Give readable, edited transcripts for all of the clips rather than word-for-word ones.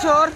চোর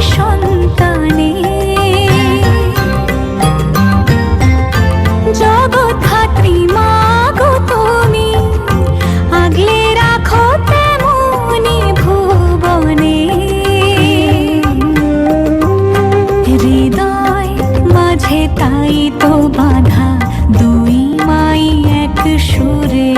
সন্তানে জগৎধাত্রী মা গো তুমি আগলে রাখো তেমনি ভুবনে হৃদয় মাঝে তাই তো বাঁধা দুই মাই এক সুরে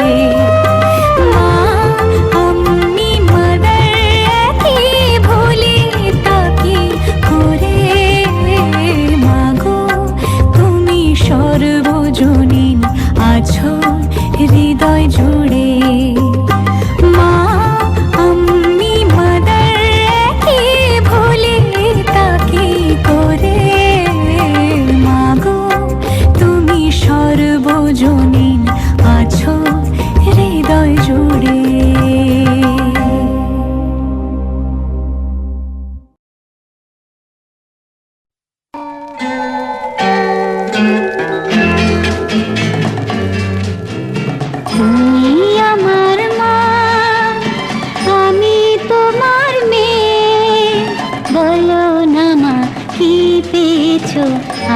সর্বজনীন আছো হৃদয় জুড়ে মা আমি মাদার কি ভুলি তাকি করে মাগো তুমি সর্বজনীন আছো হৃদয় জুড়ে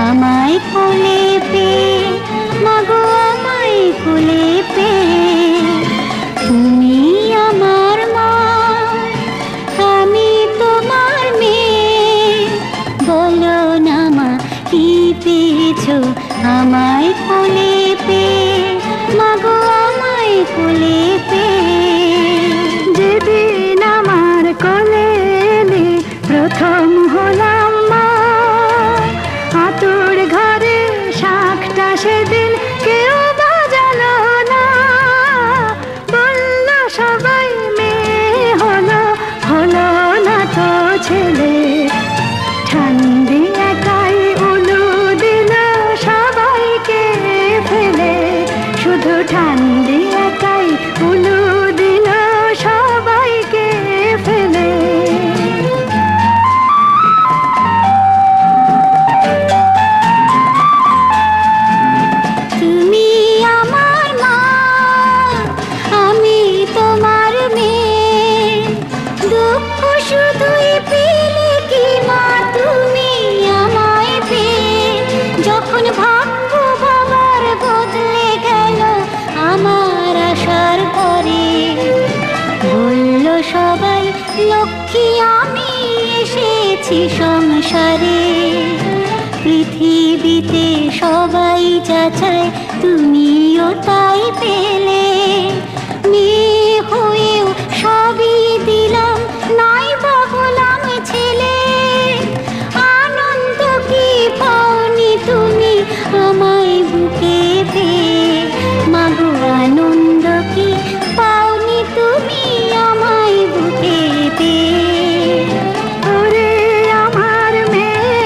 আমায় কোলে পে মাগো আমায় কোলে পে তুমি আমার মা আমি তোমার মেয়ে বলো না মা কি পেয়েছো আমায় কোলে পে মাগো আমায় কোলে পে যেদিন আমার কোলে এলে প্রথম হলাম সেদিন কেউ বাজালো না বলল সবাই মেয়ে হলো হলো না তো ছেলে ঠান্ডি একাই উলু দিল সবাইকে ফেলে শুধু ঠান্ডি একাই উলু দিল সবাইকে ফেলে সবাই লক্ষ্মী আমি এসেছি সংসারে পৃথিবীতে সবাই যাচাই তুমিও তাই পেলে মেয়ে হয়েও সবই দিলাম নাই বা হলাম ছেলে আনন্দ কি পাওনি তুমি আমায় বুকে পেয়ে মাগো আনন্দ কি পাওনি তুমি আমায় বুকে পেয়ে ওরে আমার মেয়ে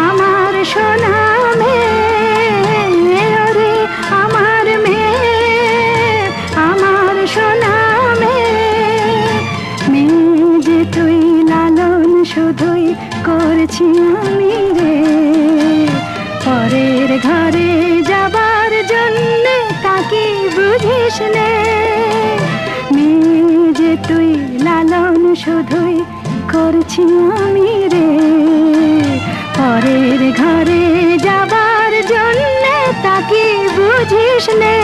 আমার সোনা মেয়ে ওরে আমার মেয়ে আমার সোনা মেয়ে যে তুই লালন শুধুই করছি আমি রে পরের ঘরে যাবার জন্য তাকে বুঝিস নে মেয়ে যে তুই লালন শুধুই করছি আমি রে পরের ঘরে যাবার জন্য তাকে বুঝিস নে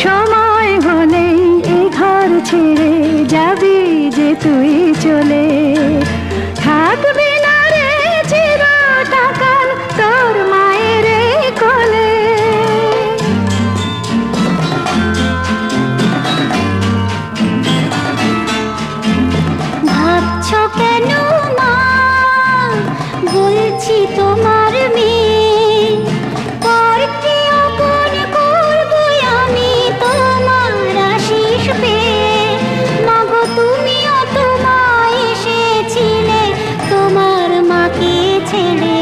সময় হলেই এই ঘর ছেড়ে যাবি যে তুই চলে থাকবি না রে চিরকাল তোর মায়ের কোলে ভাবছো কেন মা বলছি তোমার মেয়ে পরকে অপর করবো আমি তোমার আশিস পেয়ে মাগো তুমিও তোমায় এসেছিলে তোমার মাকে ছেড়ে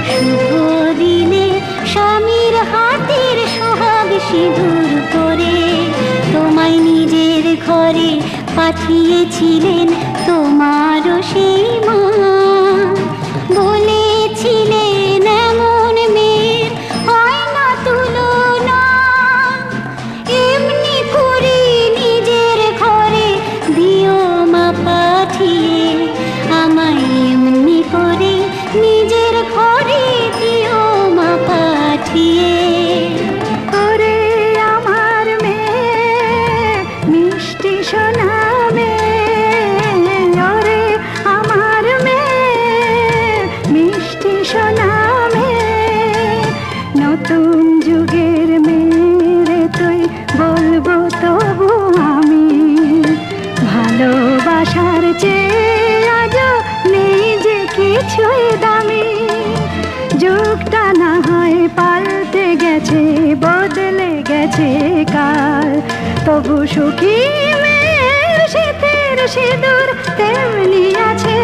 শুভ দিনে স্বামীর হাতের সোহাগ সিঁদুর করে তোমায় নিজের ঘরে পাঠিয়েছিলেন তোমারও সেই মা বলেছিলেন এমন মেয়ের হয় না তুলনা এমনি করে নিজের ঘরে দিও মা পাঠিয়ে তবু সুখী মেয়ের শীতের সিঁদুর তেমনি আছে